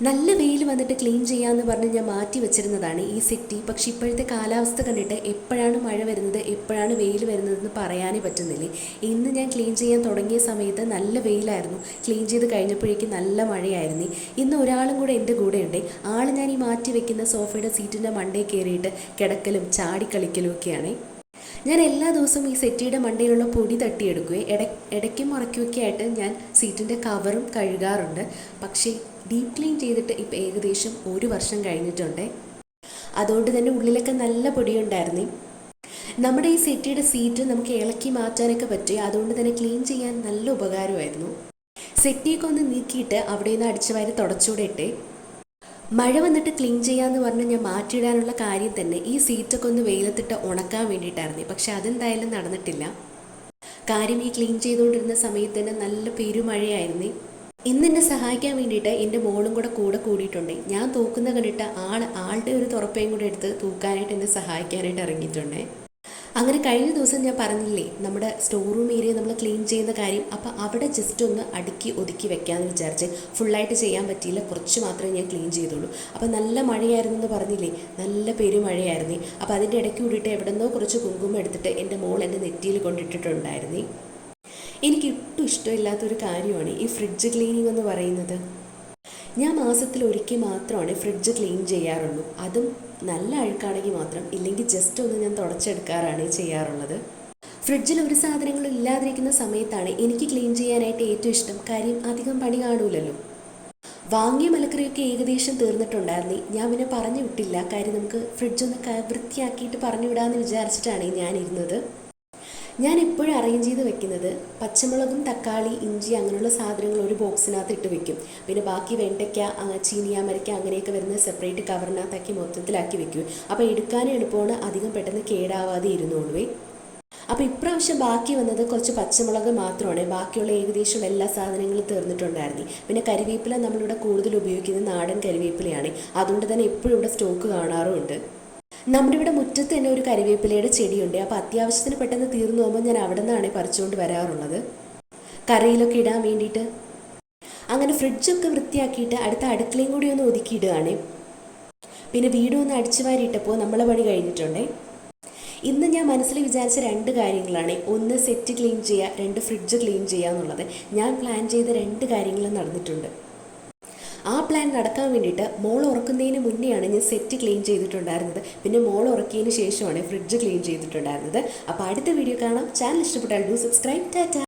നല്ല വെയിൽ വന്നിട്ട് ക്ലീൻ ചെയ്യാമെന്ന് പറഞ്ഞ് ഞാൻ മാറ്റി വെച്ചിരുന്നതാണ് ഈ സെറ്റി. പക്ഷേ ഇപ്പോഴത്തെ കാലാവസ്ഥ കണ്ടിട്ട് എപ്പോഴാണ് മഴ വരുന്നത് എപ്പോഴാണ് വെയിൽ വരുന്നതെന്ന് പറയാനേ പറ്റുന്നില്ലേ. ഇന്ന് ഞാൻ ക്ലീൻ ചെയ്യാൻ തുടങ്ങിയ സമയത്ത് നല്ല വെയിലായിരുന്നു, ക്ലീൻ ചെയ്ത് കഴിഞ്ഞപ്പോഴേക്കും നല്ല മഴയായിരുന്നു. ഇന്ന് ഒരാളും കൂടെ എൻ്റെ കൂടെ ഉണ്ട്. ആൾ ഞാൻ ഈ മാറ്റി വെക്കുന്ന സോഫയുടെ സീറ്റിൻ്റെ മണ്ടയിൽ കയറിയിട്ട് കിടക്കലും ചാടിക്കളിക്കലും ഒക്കെയാണ്. ഞാൻ എല്ലാ ദിവസവും ഈ സെറ്റിയുടെ മണ്ടയിലുള്ള പൊടി തട്ടിയെടുക്കുകയും ഇടയ്ക്കും മറയ്ക്കുമൊക്കെ ആയിട്ട് ഞാൻ സീറ്റിൻ്റെ കവറും കഴുകാറുണ്ട്. പക്ഷേ ഡീപ്പ് ക്ലീൻ ചെയ്തിട്ട് ഇപ്പോൾ ഏകദേശം 1 വർഷം കഴിഞ്ഞിട്ടുണ്ട്. അതുകൊണ്ട് തന്നെ ഉള്ളിലൊക്കെ നല്ല പൊടിയുണ്ടായിരുന്നു. നമ്മുടെ ഈ സെറ്റിയുടെ സീറ്റ് നമുക്ക് ഇളക്കി മാറ്റാനൊക്കെ പറ്റി. അതുകൊണ്ട് തന്നെ ക്ലീൻ ചെയ്യാൻ നല്ല ഉപകാരമായിരുന്നു. സെറ്റിയൊക്കെ ഒന്ന് നീക്കിയിട്ട് അവിടെ നിന്ന് അടിച്ചു വാരി തുടച്ചുകൂടെ ഇട്ടേ. മഴ വന്നിട്ട് ക്ലീൻ ചെയ്യാമെന്ന് പറഞ്ഞ് ഞാൻ മാറ്റിയിടാനുള്ള കാര്യം തന്നെ ഈ സീറ്റൊക്കെ ഒന്ന് വെയിലത്തിട്ട് ഉണക്കാൻ വേണ്ടിയിട്ടായിരുന്നു. പക്ഷെ അതെന്തായാലും നടന്നിട്ടില്ല. കാര്യം ഈ ക്ലീൻ ചെയ്തുകൊണ്ടിരുന്ന സമയത്ത് തന്നെ നല്ല പെരുമഴയായിരുന്നു. ഇന്ന് എന്നെ സഹായിക്കാൻ വേണ്ടിയിട്ട് എൻ്റെ മോളും കൂടെ കൂടിയിട്ടുണ്ട്. ഞാൻ തൂക്കുന്ന കണ്ടിട്ട് ആളുടെ ഒരു തുറപ്പയും കൂടെ എടുത്ത് തൂക്കാനായിട്ട് എന്നെ സഹായിക്കാനായിട്ട് ഇറങ്ങിയിട്ടുണ്ട്. അങ്ങനെ കഴിഞ്ഞ ദിവസം ഞാൻ പറഞ്ഞില്ലേ നമ്മുടെ സ്റ്റോർ റൂം ഏരിയ നമ്മൾ ക്ലീൻ ചെയ്യുന്ന കാര്യം. അപ്പോൾ അവിടെ ജസ്റ്റ് ഒന്ന് അടുക്കി ഒതുക്കി വെക്കാമെന്ന് വിചാരിച്ച്. ഫുള്ളായിട്ട് ചെയ്യാൻ പറ്റിയില്ല, കുറച്ച് മാത്രമേ ഞാൻ ക്ലീൻ ചെയ്തുള്ളൂ. അപ്പോൾ നല്ല മഴയായിരുന്നു എന്ന് പറഞ്ഞില്ലേ, നല്ല പെരുമഴയായിരുന്നു. അപ്പോൾ അതിൻ്റെ ഇടയ്ക്ക് കൂടിയിട്ട് എവിടെന്നോ കുറച്ച് കുങ്കുമം എടുത്തിട്ട് എൻ്റെ മോൾ എൻ്റെ നെറ്റിയിൽ കൊണ്ടിട്ടിട്ടുണ്ടായിരുന്നു. എനിക്ക് ഒട്ടും ഇഷ്ടമില്ലാത്തൊരു കാര്യമാണ് ഈ ഫ്രിഡ്ജ് ക്ലീനിങ് എന്ന് പറയുന്നത്. ഞാൻ മാസത്തിൽ ഒരിക്കൽ മാത്രമാണ് ഫ്രിഡ്ജ് ക്ലീൻ ചെയ്യാറുള്ളൂ. അതും നല്ല അഴുക്കാണെങ്കിൽ മാത്രം, ഇല്ലെങ്കിൽ ജസ്റ്റ് ഒന്ന് ഞാൻ തുടച്ചെടുക്കാറാണ് ചെയ്യാറുള്ളത്. ഫ്രിഡ്ജിൽ ഒരു സാധനങ്ങളും ഇല്ലാതിരിക്കുന്ന സമയത്താണ് എനിക്ക് ക്ലീൻ ചെയ്യാനായിട്ട് ഏറ്റവും ഇഷ്ടം. കാര്യം അധികം പണി കാണൂലല്ലോ. വാങ്ങിയ മലക്കറിയൊക്കെ ഏകദേശം തീർന്നിട്ടുണ്ടായിരുന്നു. ഞാൻ പിന്നെ പറഞ്ഞു വിട്ടില്ല. കാര്യം നമുക്ക് ഫ്രിഡ്ജൊന്ന് വൃത്തിയാക്കിയിട്ട് പറഞ്ഞു വിടാമെന്ന് വിചാരിച്ചിട്ടാണ് ഞാനിരുന്നത്. ഞാൻ എപ്പോഴും അറേഞ്ച് ചെയ്ത് വെക്കുന്നത് പച്ചമുളകും തക്കാളി ഇഞ്ചി അങ്ങനെയുള്ള സാധനങ്ങൾ ഒരു ബോക്സിനകത്ത് ഇട്ട് വെക്കും. പിന്നെ ബാക്കി വെണ്ടയ്ക്ക ചീനിയാമരയ്ക്ക അങ്ങനെയൊക്കെ വരുന്ന സെപ്പറേറ്റ് കവറിനകത്താക്കി മൊത്തത്തിലാക്കി വെക്കും. അപ്പോൾ എടുക്കാനും എളുപ്പമാണ്, അധികം പെട്ടെന്ന് കേടാവാതെ ഇരുന്നോളുവേ. അപ്പോൾ ഇപ്രാവശ്യം ബാക്കി വന്നത് കുറച്ച് പച്ചമുളക് മാത്രമാണ്. ബാക്കിയുള്ള ഏകദേശം എല്ലാ സാധനങ്ങളും തീർന്നിട്ടുണ്ടായിരുന്നു. പിന്നെ കരിവേപ്പില നമ്മളിവിടെ കൂടുതൽ ഉപയോഗിക്കുന്നത് നാടൻ കരിവേപ്പിലയാണ്. അതുകൊണ്ട് തന്നെ എപ്പോഴും ഇവിടെ സ്റ്റോക്ക് കാണാറുമുണ്ട്. നമ്മുടെ ഇവിടെ മുറ്റത്ത് തന്നെ ഒരു കരിവേപ്പിലയുടെ ചെടിയുണ്ട്. അപ്പോൾ അത്യാവശ്യത്തിന് പെട്ടെന്ന് തീർന്നു പോകുമ്പോൾ ഞാൻ അവിടെ നിന്നാണ് പറിച്ചുകൊണ്ട് വരാറുള്ളത്, കറിയിലൊക്കെ ഇടാൻ വേണ്ടിയിട്ട്. അങ്ങനെ ഫ്രിഡ്ജൊക്കെ വൃത്തിയാക്കിയിട്ട് അടുത്ത അടുക്കളയും കൂടി ഒന്ന് ഒതുക്കിയിടുകയാണ്. പിന്നെ വീടും ഒന്ന് അടിച്ചു വാരിയിട്ടപ്പോൾ നമ്മളെ പണി കഴിഞ്ഞിട്ടുണ്ട്. ഇന്ന് ഞാൻ മനസ്സിൽ വിചാരിച്ച 2 കാര്യങ്ങളാണ്. 1 സെറ്റ് ക്ലീൻ ചെയ്യുക, 2 ഫ്രിഡ്ജ് ക്ലീൻ ചെയ്യുക എന്നുള്ളത്. ഞാൻ പ്ലാൻ ചെയ്ത 2 കാര്യങ്ങളും നടന്നിട്ടുണ്ട്. ആ പ്ലാൻ നടക്കാൻ വേണ്ടിയിട്ട് മോൾ ഉറക്കുന്നതിന് മുന്നെയാണ് ഞാൻ സെറ്റ് ക്ലീൻ ചെയ്തിട്ടുണ്ടായിരുന്നത്. പിന്നെ മോൾ ഉറക്കിയതിന് ശേഷമാണ് ഫ്രിഡ്ജ് ക്ലീൻ ചെയ്തിട്ടുണ്ടായിരുന്നത്. അപ്പോൾ അടുത്ത വീഡിയോ കാണാം. ചാനൽ ഇഷ്ടപ്പെട്ടാൽ ഡു സബ്സ്ക്രൈബ്. ടാറ്റാ.